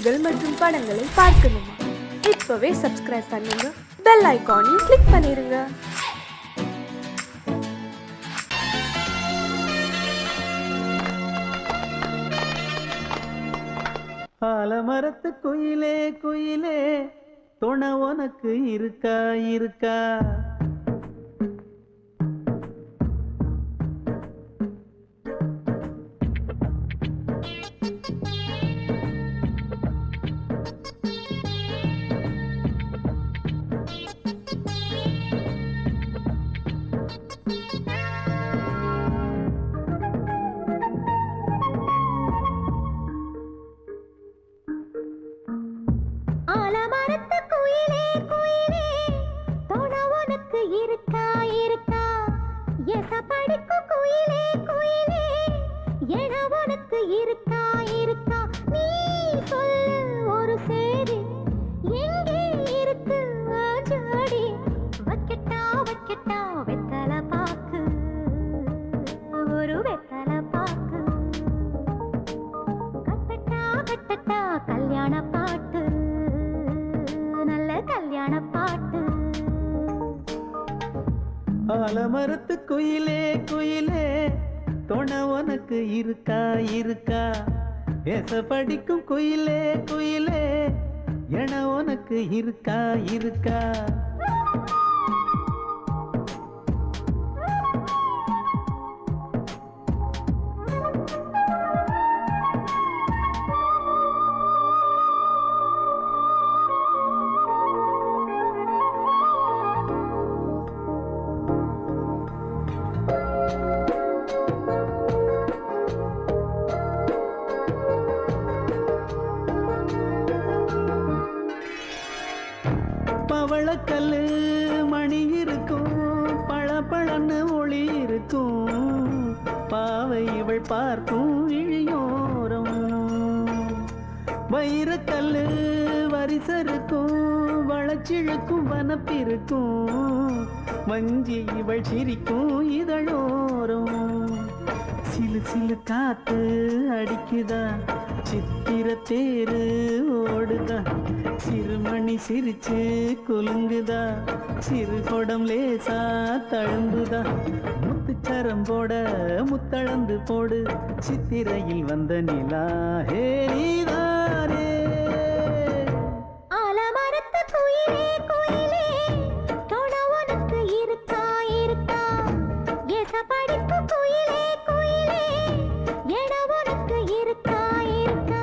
நிகழ்ச்சிகள் மற்றும் படங்களை பார்க்கணுமா? இப்பவே சப்ஸ்கிரைப் பண்ணுங்க, பெல் ஐகானையும் கிளிக் பண்ணிருங்க. ஆலமரத்து குயிலே குயிலே துணை உனக்கு இருக்கா இருக்கா? ஆலமரத்து குயிலே குயிலே துணை உனக்கு இருக்கா இருக்கா? ஏச படிக்கும் குயிலே குயிலே என உனக்கு இருக்கா இருக்கா? பவளக்கல்லு மணி இருக்கும், பழப்பழன்னு ஒளி இருக்கும், பாவை இவள் பார்க்கும் இழியோரம். வைரக்கல்லு வரிசருக்கும், வளச்சிழுக்கும் வனப்பிருக்கும், வஞ்சி இவள் சிரிக்கும் இதழோரம். சிலு சிலு காத்து அடிக்குதா, சித்திர தேரு ஓடுதா, சிறுமணி சிரிச்சு குலுங்குதா, சிறு கொடம் லேசா தழும்புதா, முத்துச்சரம் போட முத்தளந்து போடு, சித்திரையில் வந்த நிலா ஹே நீதானே. ஆலமரத்து குயிலே குயிலே துணை உனக்கு இருக்கா இருக்கா? ஏச படிக்கும் குயிலே குயிலே என உனக்கு இருக்கா இருக்கா?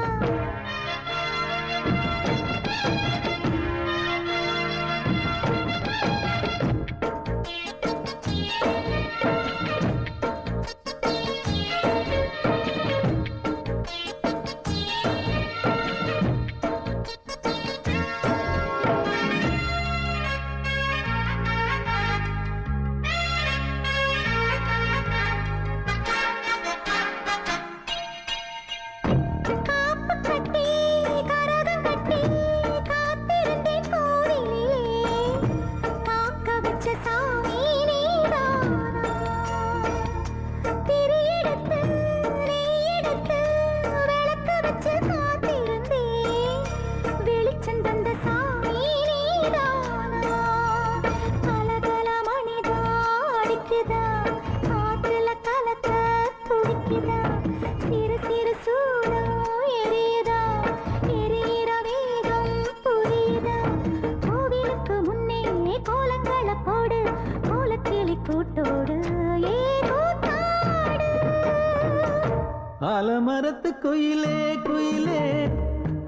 ஆலமரத்து குயிலே குயிலே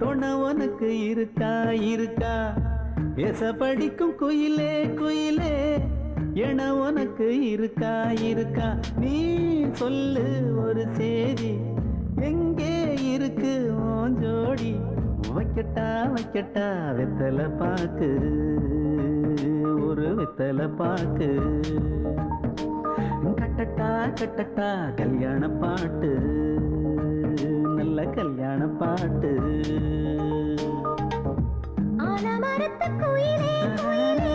துணை உனக்கு இருக்கா இருக்கா? ஏச படிக்கும் குயிலே குயிலே என உனக்கு இருக்கா இருக்கா? நீ சொல்லு ஒரு சேதி, எங்கே இருக்கு உன் ஜோடி? வைக்கட்டா வைக்கட்டா வெத்தலை பாக்கு, ஒரு வெத்தலை பாக்கு, கட்டட்டா கட்டட்டா கல்யாண பாட்டு, நல்ல கல்யாண பாட்டு. ஆலமரத்து குயிலே குயிலே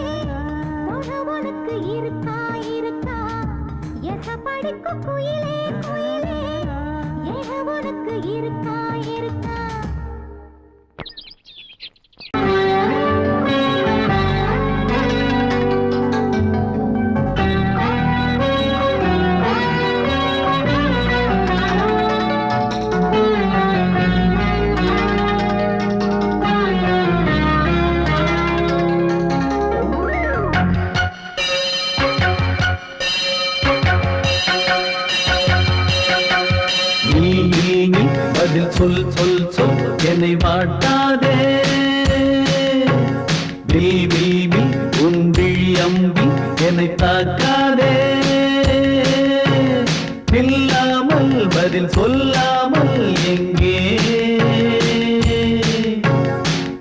துணை உனக்கு இருக்கா இருக்கா? ஏச படிக்கும் குயிலே குயிலே என உனக்கு இருக்கா இருக்கா? என்னை வாட்டாதே வில் வில் வில் உன் விழி அம்பி என்னை தாக்காதே இல்லாமல் பதில் சொல்லாமல் எங்கே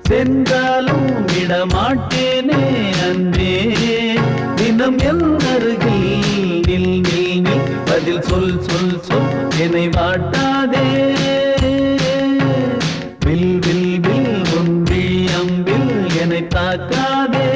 சென்றாலும் விடமாட்டேனே அன்பே தினம் என் அருகில் நில் நில் நில் பதில் சொல் சொல் சொல் என்னை வாட்டாதே வில் வில் வில் உன் விழி அம்பில் என்னை தாக்காதே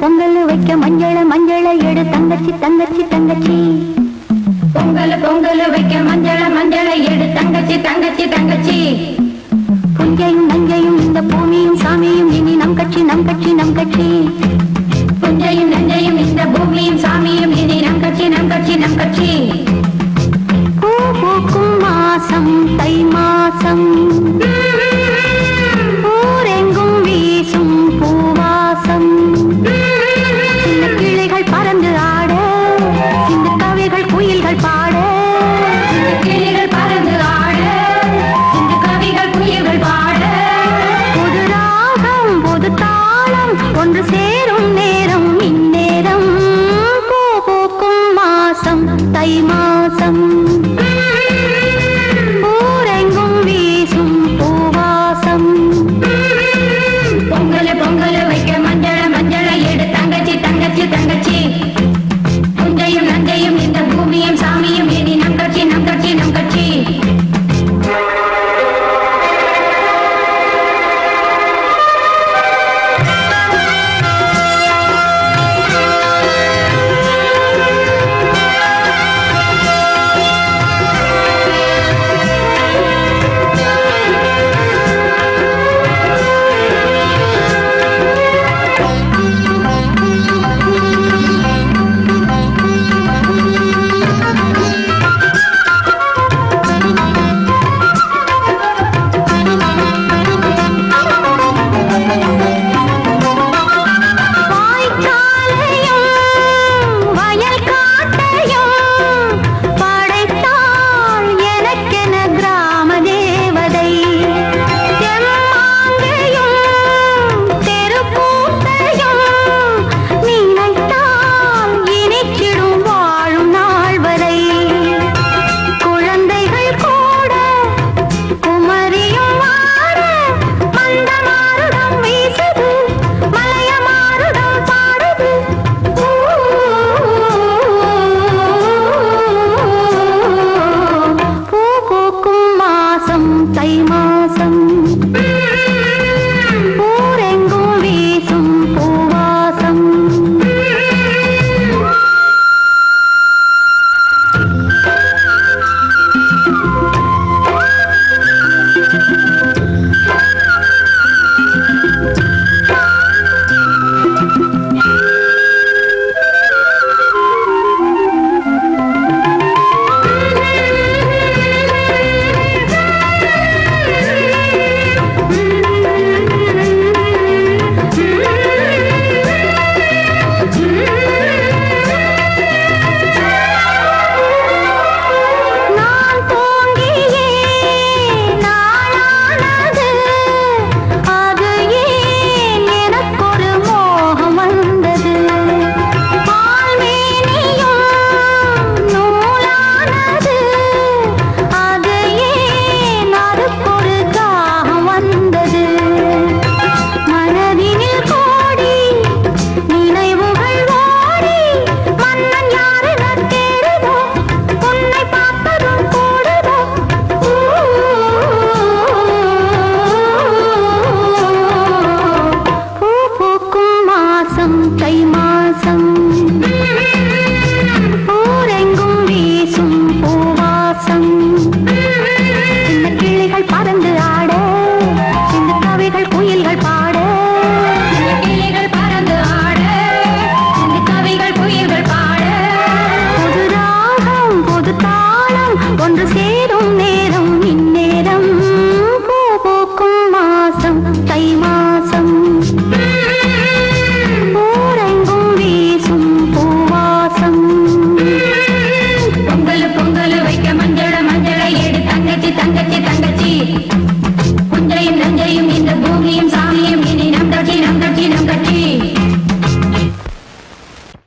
பொங்கல் வைக்க மஞ்சள மஞ்சள எடு தங்கச்சி தங்கச்சி தங்கச்சி பொங்கல் வைக்க மஞ்சள எடு தங்கச்சி தங்கச்சி தங்கச்சி புஞ்சையும் நஞ்சையும் இந்த பூமியும் சாமியும் இனி நம் கட்சி நம் கட்சி நம் கட்சி புஞ்சையும் நஞ்சையும் இந்த பூமியும் சாமியும் இனி நம் கட்சி நம் கட்சி நம் கட்சி பூ பூக்கும் மாசம் தை மாசம் ஊரெங்கும் வீசும் பூவாசம் சின்ன கிளிகள் பறந்து ஆட சின்ன கவிகள் குயில்கள் பாட சின்ன கிளிகள் பறந்து ஆட சின்ன கவிகள் குயில்கள் பாட புது ராகம் புது தாளம் ஒன்று சேரும் நேரம் இந்நேரம் பூ தை மாசம் ஊரெங்கும் வீசும் பூவாசம் பொங்கல் பொங்கல் வைக்க மஞ்சள மஞ்சள எடு தங்கச்சி தங்கச்சி தங்கச்சி புஞ்சையும் நஞ்சையும் இந்த பூமியும் சாமியும் இனி நம் கட்சி நம் கட்சி நம் கட்சி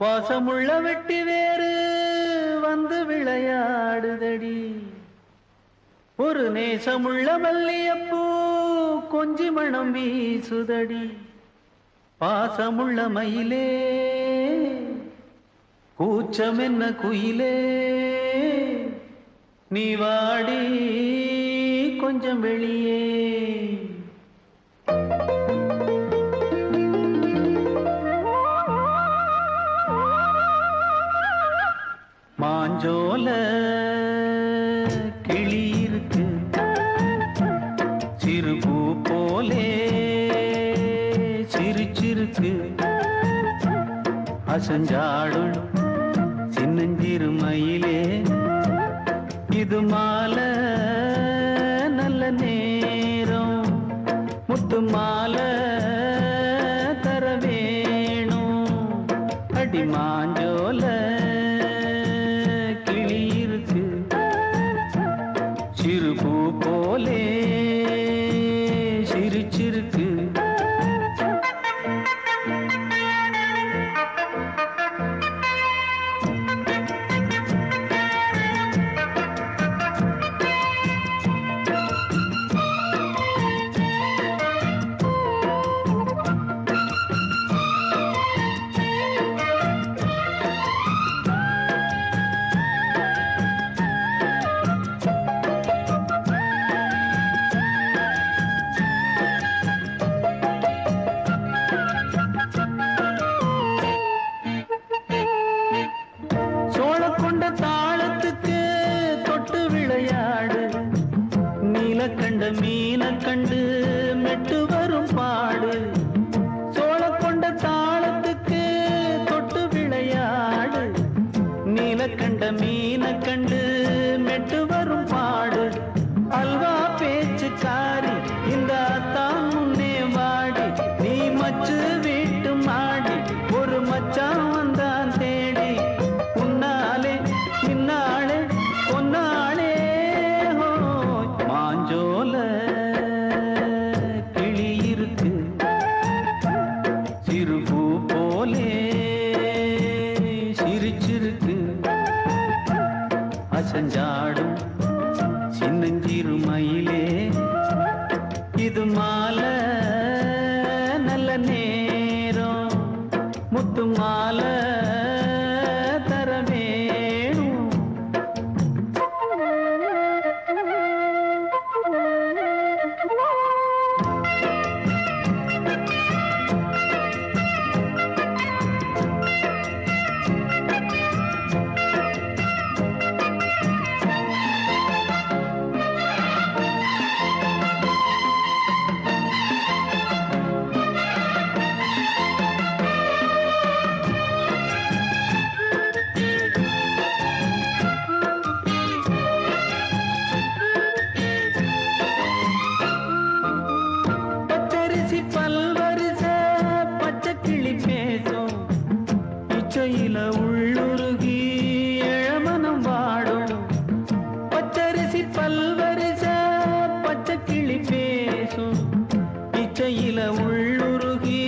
வாசமுள்ள வெட்டி வேறு வந்து விளையாடுதடி ஒரு நேசமுள்ள மல்லியப்பூ கொஞ்சி மணம் வீசுதடி பாசமுள்ள மயிலே கூச்சம் என்ன குயிலே நீ வாடி கொஞ்சம் வெளியே மாஞ்சோல கிளி இருக்கு சிறுபூ போலே சிரிச்சிருக்கு அசஞ்சாடும் சின்னஞ்சிறு மயிலே இது மாலை நல்ல நேரம் முத்து மாலை தர வேணும் அடி மாஞ்சோல சிறுபூ போலே சிரிச்சிருக்கு மீனை கண்டு மெட்டு வரும் பாடு சோழ கொண்ட தாளத்துக்கு தொட்டு விளையாடு நீலக்கண்ட மீனை கண்டு மெட்டு வரும் பாடு அல்வா பேச்சுக்காரி இந்த தான் முன்னே வாடி நீ மச்சு வீட்டு மாடி ஒரு மச்சான் வந்தான் தேடி உன்னாலே பின்னாலே பொன்னாலே மாஞ்சோல கிளி இருக்கு சிறுபூ போலே சிரிச்சிருக்கு அசஞ்சாடும் சின்னஞ்சிறு மயிலே இது மாலை நல்ல நேரம் முத்து மாலை தர வேணும் பச்சரிசி பல்வரிச பச்சை கிளி பேசும் இச்சையில உள்ளுருகி இளமனம் வாடும் பச்சரிசி பல்வரிச பச்சை கிளி பேசும் இச்சையில உள்ளுருகி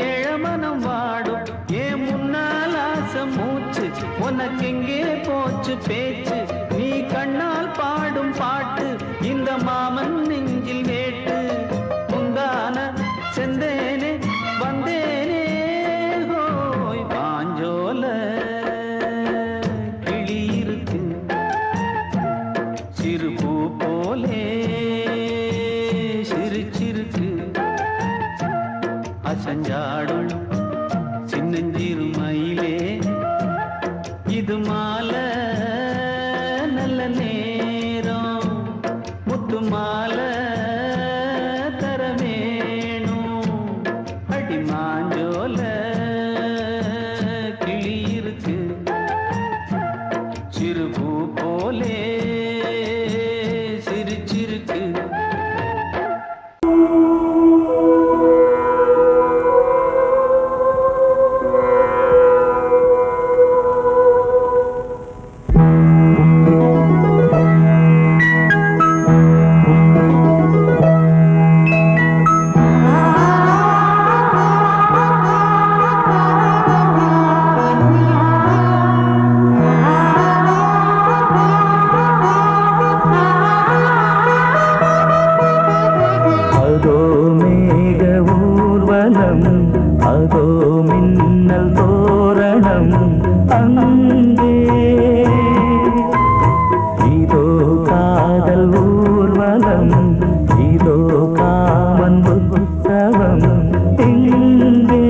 இளமனம் வாடும் ஏன் முன்னால் ஆசை மூச்சு உனக்கெங்கே போச்சு பேச்சு நீ கண்ணால் பாடும் பாட்டு இந்த மாமன் நெஞ்சில் வேட்டு முந்தான செந்தேனே வந்தேனே ஹோய் பாஞ்சோல கிளி இருக்கு சிறுபூ போலே சிரிச்சிருக்கு அசஞ்சாடும் சின்னஞ்சிறு மயிலே இது மாலை நல்ல நேரம் முத்து மாலை தர வேணும் அடி மாஞ்சோல கிளி இருக்கு சிறுபூ போலே சிரிச்சிருக்கு அதோ மேக ஊர்வலம் அதோ மின்னல் தோரணம் அங்கே இதோ காதல் ஊர்வலம் இதோ காமன் உற்சவம் இங்கே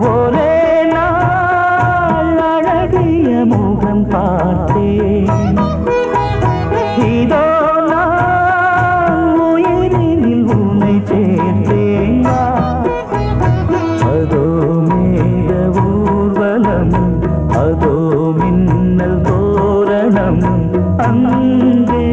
ஒரே நாள் அழகிய முகம் பார்த்தேன் இதோ அதோ மேக ஊர்வலம் அதோ மின்னல் தோரணம் அங்கே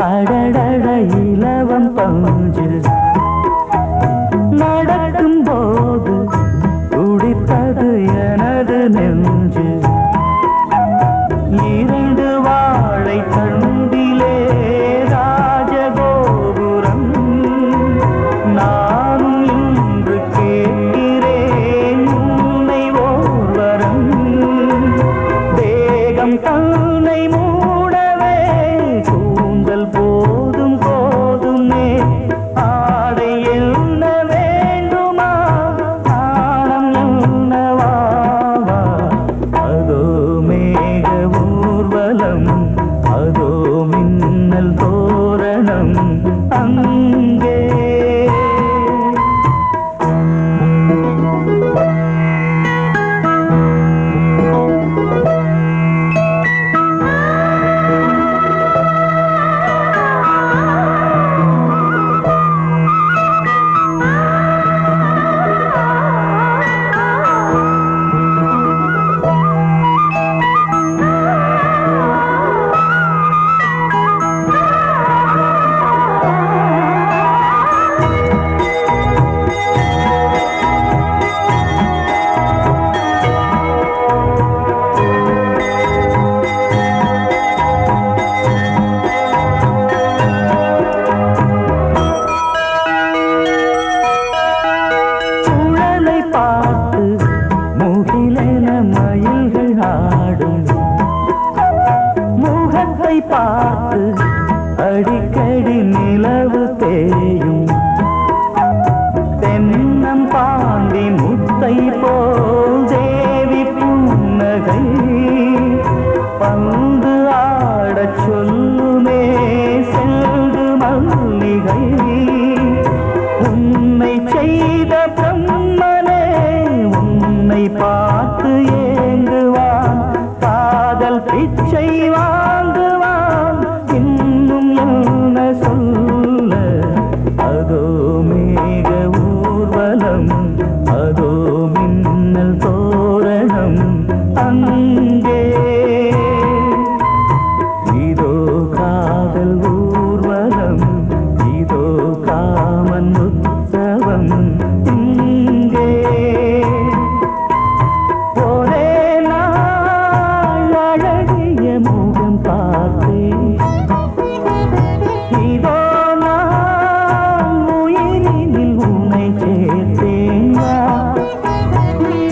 அடடட இலவம் பஞ்சு நடக்கும் போது துடித்தது எனது நெஞ்சு இரண்டு வாழை தண்டிலே ராஜகோபுரம் மேகம் தன்னை மூடவே கூந்தல் போதும் போதுமே ஆடை என்ன வேண்டுமா ஆடம் என்னவா அதோ மேக ஊர்வலம் அதோ மின்னல் தோரணம் அங்கே பார்த்து அடிக்கடி நிலவு தேயும் தென்னம் பாண்டி முத்தை போல் தேவி புன்னகை பந்து ஆடச் சொல்லுமே செல்கு மல்லிகை உன்னை செய்த பிரம்மனே உன்னை பார்த்து ஏங்குவான் காதல் பிச்சை வாங்குவான் இன்னும் என்ன சொல்ல அதோ மேக ஊர்வலம் அதோ மின்னல் தோரணம் அங்கே இதோ காதல் ஊர்வலம் இதோ காமன் உற்சவம் இங்கே ஒரே நாள் அழகிய முகம் பார்த்தேன் இதோ நான் உயிரினில் உன்னை சேர்த்தேன்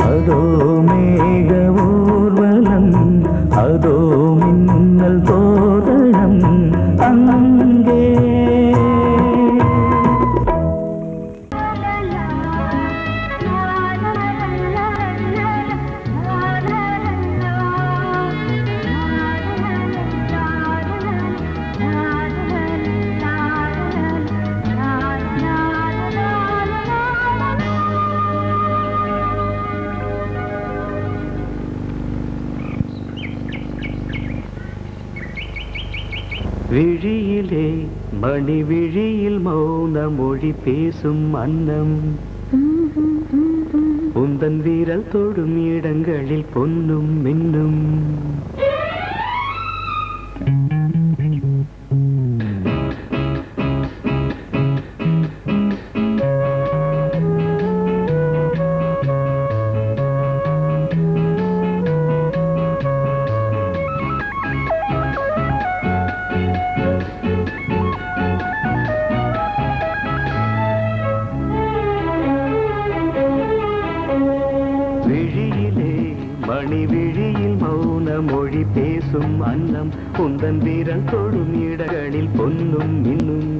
அதோ மேக ஊர்வலம் அதோ மின்னல் தோரணம் அங்கே விழியிலே மணி விழியில் மௌன மொழி பேசும் அன்னம் உந்தன் வீரல் தொடும் இடங்களில் பொன்னும் மின்னும் மணி விழியில் மௌன மொழி பேசும் அன்னம் உந்தன் வீரல் தொடும் இடங்களில் பொன்னும் மின்னும்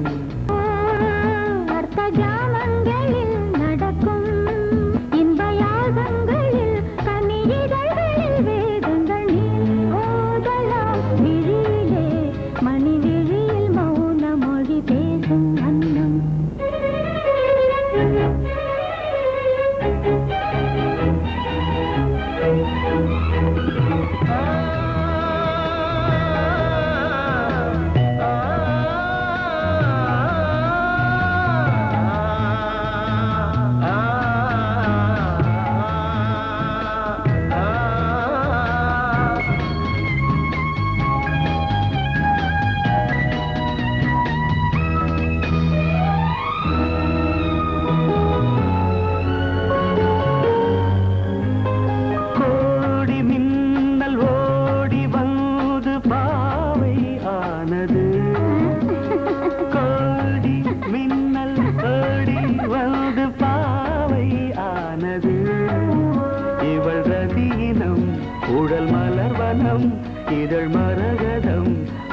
இதழ் மரகதம்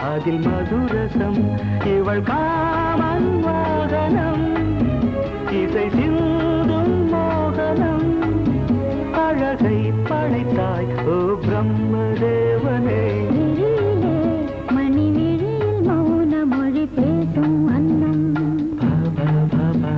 அதில் மதுரசம் இவள் காமன் வாகனம் இசை சிந்தும் மோகனம் அழகை படைத்தாய் ஓ பிரம்மதேவனே மணி விழியில் மௌன மொழி பேசும் அன்னம் பாபா பாபா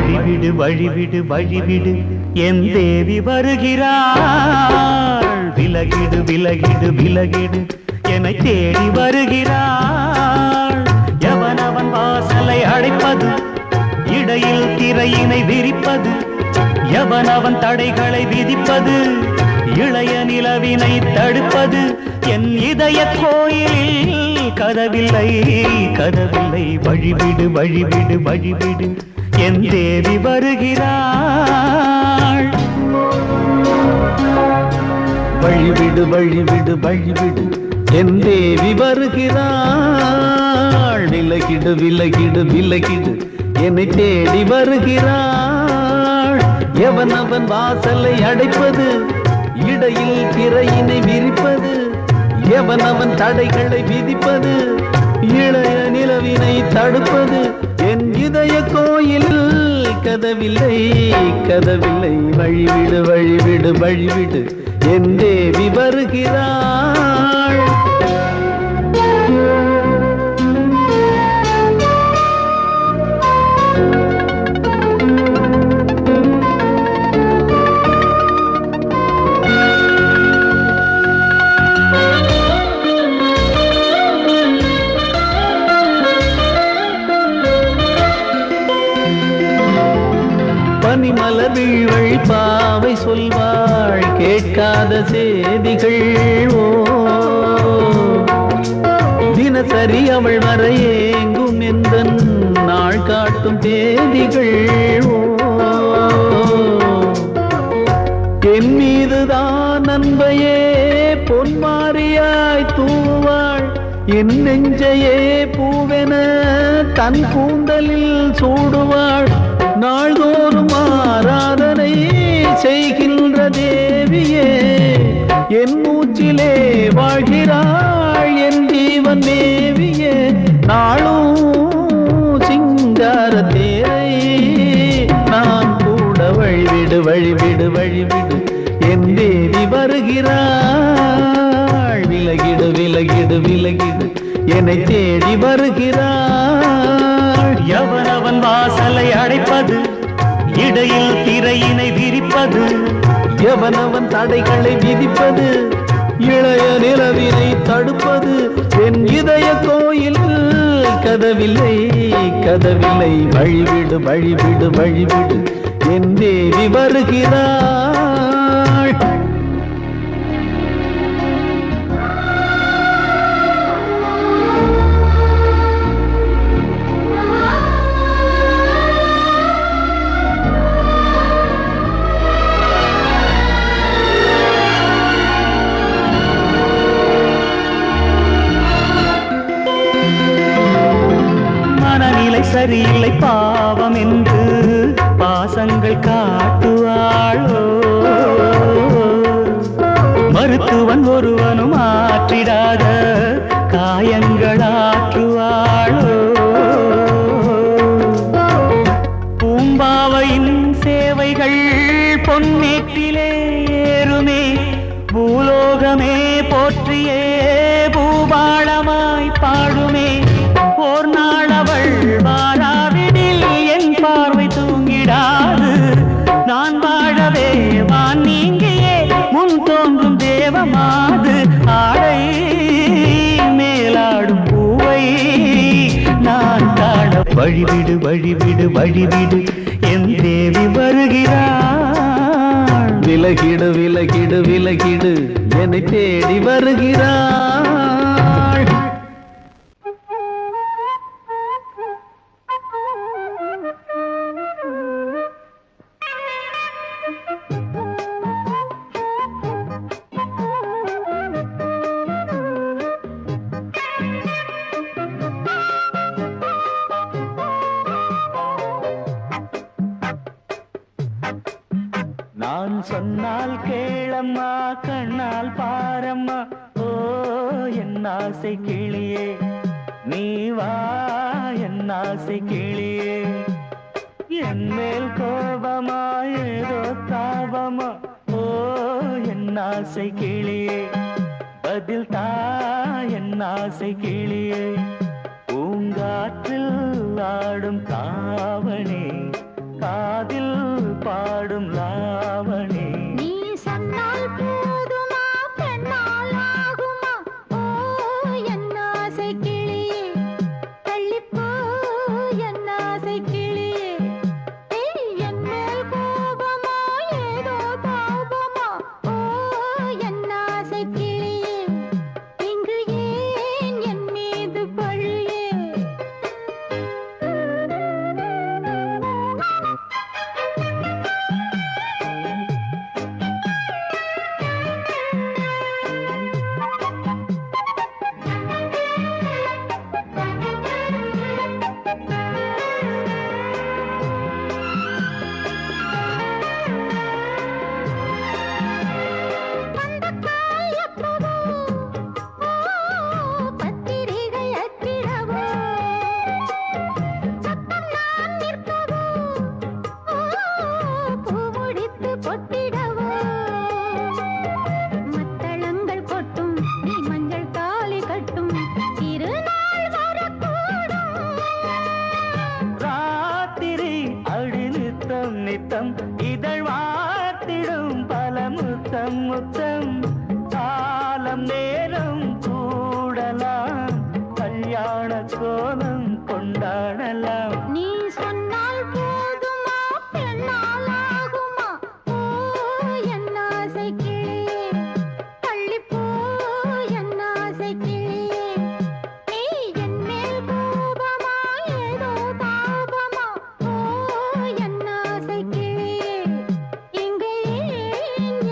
வழிவிடு வழிவிடு வழிவிடு என் தேவி வருகிறாள். விலகிடு விலகிடு விலகிடு என்னை தேடி வருகிறாள். எவனவன் வாசலை அடைப்பது, இடையில் திரையினை விரிப்பது, எவனவன் தடைகளை விதிப்பது, இளைய நிலவினை தடுப்பது, என் இதய கோயிலில் கதவில்லை கதவில்லை. வழிவிடு வழிவிடு வழிவிடு என் தேவி வருகிறாள். வழிவிடு வழிவிடு வழிவிடு என் தேவி வருகிறாள். விலகிடு விலகிடு விலகிடு என்னை தேடி வருகிறாள். எவனவன் வாசலை அடைப்பது, இடையில் திரையினை விரிப்பது, எவனவன் தடைகளை விதிப்பது, இளைய நிலவினை தடுப்பது, என் இதய கோயில் கதவில்லை கதவில்லை. வழிவிடு வழிவிடு வழிவிடு என் தேவி வருகிறாள். பனிமலர் வீழ்வழி பாவை சொல்வாள் கேட்காத செய்திகள். ஓ தினசரி அவள் வர ஏங்கும் எந்த நாள் காட்டும் தேதிகள். ஓ என் மீதுதான் அன்பையே பொன்மாரியாய் தூவாள். என் நெஞ்சையே பூவென தன் கூந்தலில் சூடுவாள். நாள்தோறும் ஆராதனை செய்கின்ற தேவியே, என் மூச்சிலே வாழ்கிறாள் என் ஜீவன் தேவியே. நாளும் சிங்கார தேரை நான் கூட வழிவிடு வழிவிடு வழிவிடு என் தேவி வருகிறாள். விலகிடு விலகிடு விலகிடு என்னை தேடி வருகிறாள். எவனவன் வாசலை அடைப்பது, இடையில் திரையினை விரிப்பது, எவனவன் தடைகளை விதிப்பது, இளைய நிலவினை தடுப்பது, என் இதய கோயில் கதவில்லை கதவில்லை. வழிவிடு வழிவிடு வழிவிடு என் தேவி வருகிறாள். சரியில்லை பாவம் என்று பாசங்கள் காட்டுவாளோ. மருத்துவன் ஒருவனும் ஆற்றிடாத காயங்களாற்றுவாளோ. பூம்பாவையின் சேவைகள் பொன்னேற்றிலே ஏறுமே, பூலோகமே போற்றியே பூபாளமாய் பாடுமே. ஓர் நாள் அவள் வாராவிடில் என் பார்வை தூங்கிடாது. நான் வாழவே வான் நீங்கியே முன் தோன்றும் தேவமாது. ஆடை மேலாடும் பூவை நான் காண வழிவிடு வழிவிடு வழிவிடு என் தேவி வருகிறாள். விலகிடு விலகிடு விலகிடு என்னை தேடி வருகிறாள். நான் சொன்னால் கேளம்மா, கண்ணால் பாரம்மா. ஓ என் ஆசை கிளியே, நீ வா என் ஆசை கிளியே. என் மேல் கோபமா ஏதோ தாபமா. ஓ என் ஆசை கிளியே, பதில் தா என் ஆசை கிளியே. பூங்காற்றில் ஆடும் தாவணி நித்தம் இதழ் வாத்திடும் பல முத்தம் முத்தம் காலம் நேரம் கூடலாம் கல்யாண கோலம் கொண்டாடலாம். நீ சொன்னால் போதுமா பெண்ணால் ஆகுமா ஓ என் ஆசை கிளியே தள்ளிப்போ என் ஆசை கிளியே நீ என் மேல் கோபமா ஏதோ தாபமா ஓ என் ஆசை கிளியே இங்கே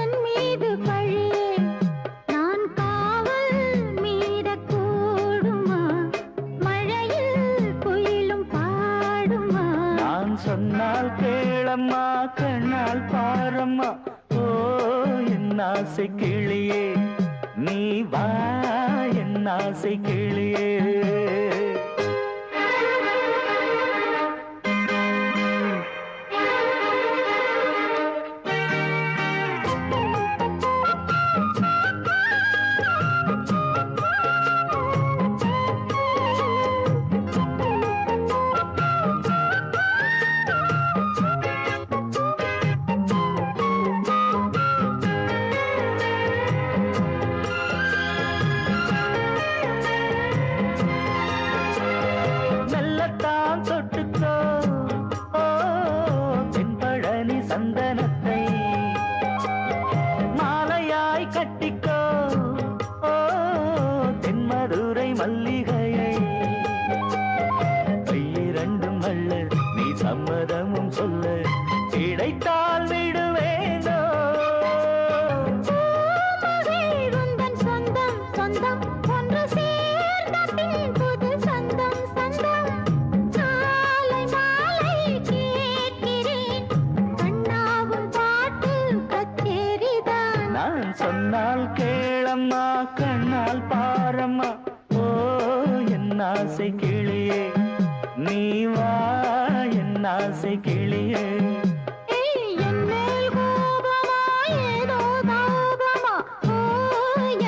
என் மீது பழியே நான் காவல் மீறக்கூடுமா மழையில் குயிலும் பாடுமா நான் சொன்னால் கேளம்மா கண்ணால் பாரம்மா ஓ என் ஆசை கிளியே நீ வா என் ஆசை கிளியே. மெல்லத்தான் தொட்டுக்கோ ஓ தென்பழனி சந்தனத்தை மாலையாய் கட்டிக்கோ ஓ தென்மதுரை மல்லிகையை கையிரண்டும் அள்ள நீ சம்மதமும் சொல்ல கிடைத்தால் விடுவேனோ. உந்தன் சொந்தம் சொந்தம் ஒன்று சேர்ந்த பின் புது சொந்தம் சொந்தம் சாலை மாலை கேட்கிறேன் கண்ணாவும் பாட்டு கச்சேரிதான். நான் சொன்னால் கேளம்மா கண்ணால் பாரம்மா ஓ என் ஆசை கிளியே நீ வா என் ஆசை கிளியே. என் மேல் கோபமா ஏதோ தாபமா ஓ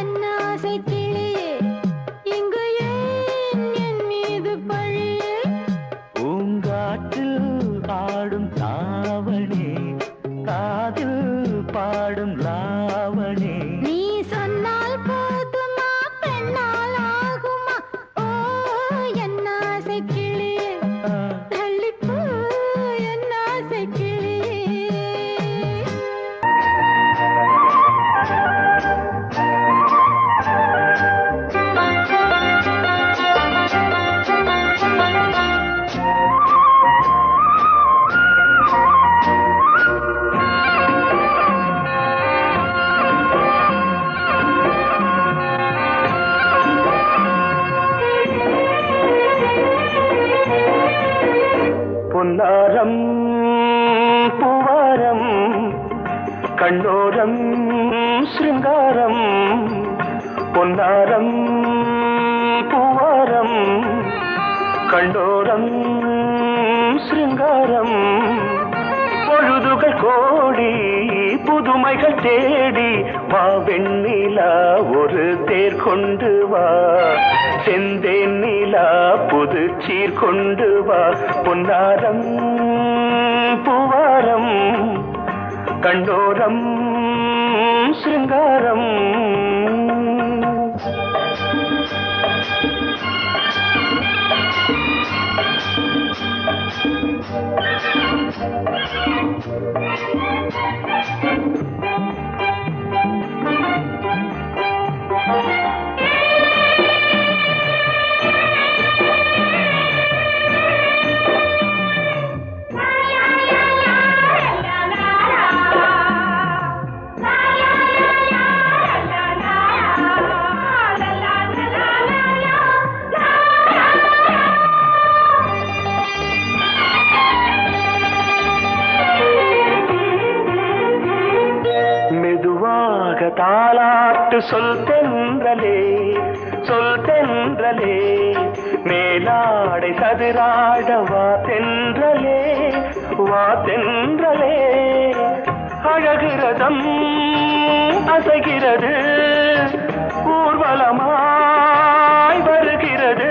என் ஆசை கிளியே இங்கு ஏன் என் மீது பழியே பூங்காற்றில் ஆடும் தாவணி காதில் பாடும் லாவணி நீ சொன்னால் போதுமா பெண்ணால் ஆகுமா ஓ என் ஆசை கிளியே தள்ளிப்போ என் ஆசை கிளியே. பொன்னாரம் பூவாரம் கண்ணோரம் சிருங்காரம் பொன்னாரம் பூவாரம் கண்டோரம் சிருங்காரம் பொழுதுகள் கோடி புதுமைகள் தேடி வா வெண்ணிலா ஒரு தேர் கொண்டு வா செந்தேன் நிலா புது சீர் கொண்டு வா பொன்னாரம் பூவாரம் கண்டோரம் சிருங்காரம் தாலாட்டு சொல் தென்றலே மேலாடை சதுராட வா தென்றலே அழகிறதம் அசைகிறது ஊர்வலமாய் வருகிறது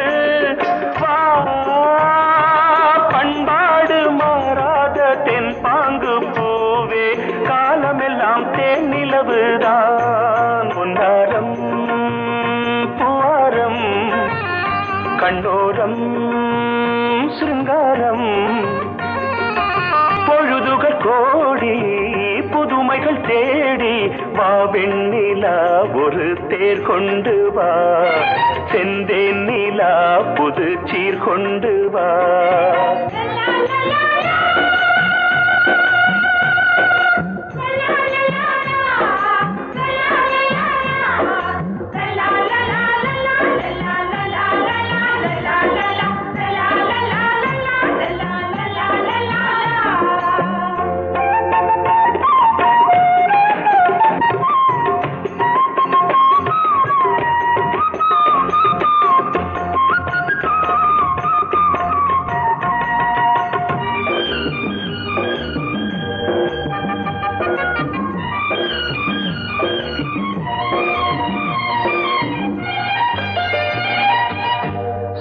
வா பண்பாடு மாறாத தென் பாங்கு நிலவுதான் பொன்னாரம் பூவாரம் கண்ணோரம் சிருங்காரம் பொழுதுகள் கோடி புதுமைகள் தேடி வா வெண்ணிலா ஒரு தேர் கொண்டு வா செந்தேன் நிலா புது சீர் கொண்டு வா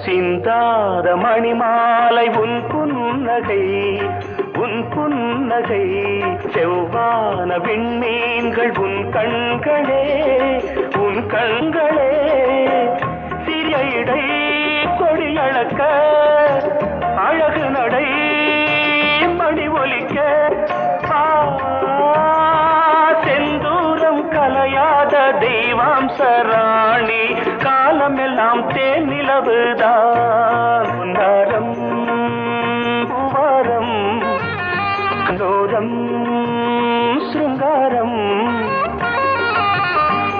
சிந்தாத மணிமாலை உன் புன்னகை செவ்வான விண்மீன்கள் உன் கண்களே சிறிய இடை கொடியளக்க அழகு நடை மணி ஒலிக்க செந்தூரம் கலையாத தெய்வாம்சராணி காலமெல்லாம் தேன் நிலவுதான் பொன்னாரம் பூவாரம் கண்ணோரம் சிருங்காரம்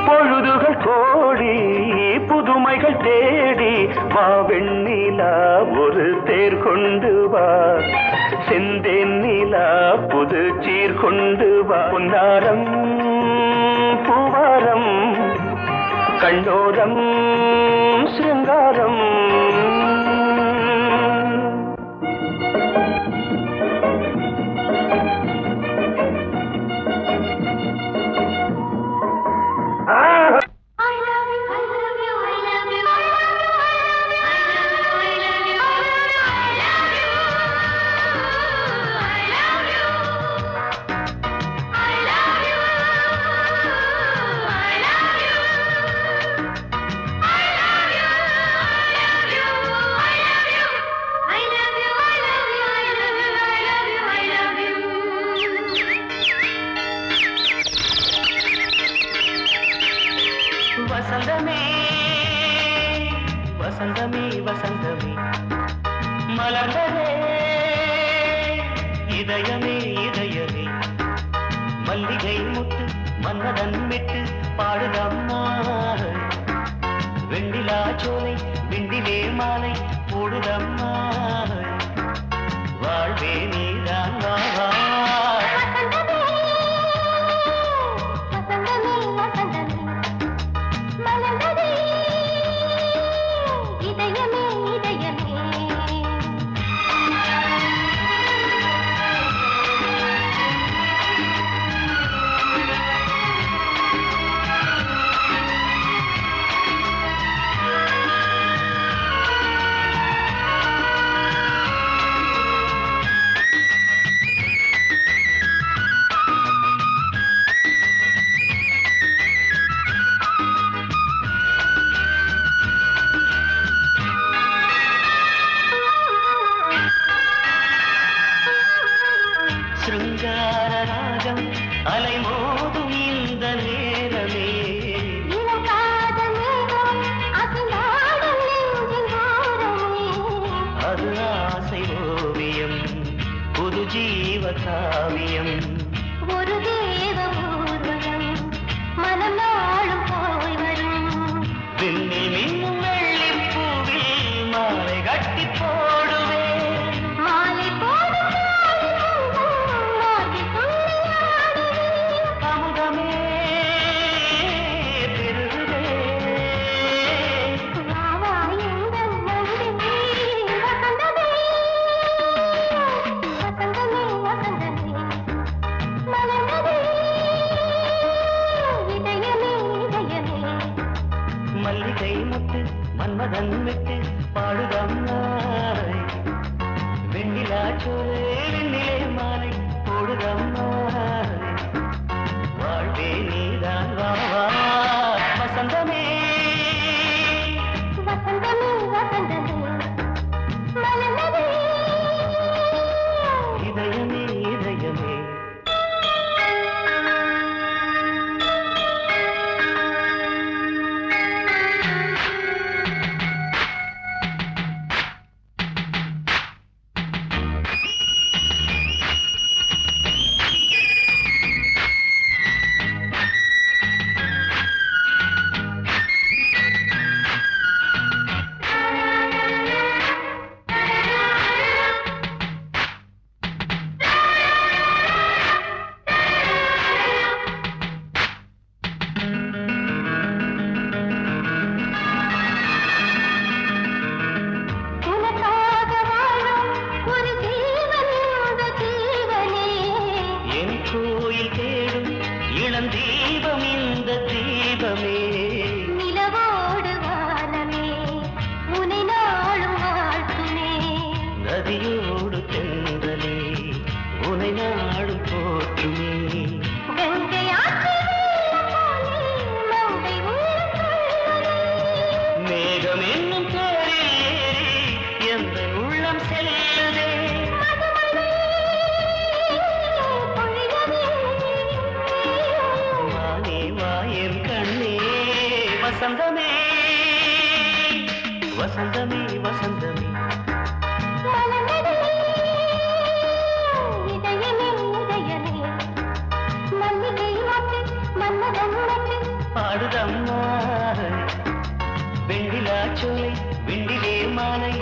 பொழுதுகள் கோடி புதுமைகள் தேடி வா வெண்ணிலா ஒரு தேர் கொண்டு வா செந்தேன் நிலா புது சீர் கொண்டு வா பொன்னாரம் பூவாரம் கண்ணோரம் சிருங்காரம் வசந்தமே வசந்தமே வசந்தமே மலர்ந்ததே இதயமே இதயமே மல்லிகை முத்து மன்னதன் விட்டு பாடுதம்மா வெண்ணிலா சோலை விண்டிலே மாலை போடுதம்மா வாழ்வே நீதான் வா சிருங்கார ராகம் அலைமோதும் இந்த நேரமே அது ஆசை ஓவியம் புது ஜீவ காவியம் ஒரு தேவ ஊர்வலம் மனம் நாளும் போய் வரும் விண்ணில் மின்னும் வெள்ளிப் பூவில் மாலை கட்டி போடுவேன் மாலை போடும் அமுதமே பெருகுதே மல்லிகை முத்து மன்மதன் விட்டு பாடுதம்மாய் வெண்ணிலா சோலை வெண்ணிலே மாலை போடுதம்மாய் வாழ்வே நீ நாடும் போற்றுமே. மேகம் என்னும் பேரில் ஏறி எந்த உள்ளம் செல்லுதே. வானே வாயன் கண்ணே வசந்தமே வசந்தமே வசந்தமே. பாடுதம்மா வெண்ணிலா சோலை வெண்ணிலே மாலை.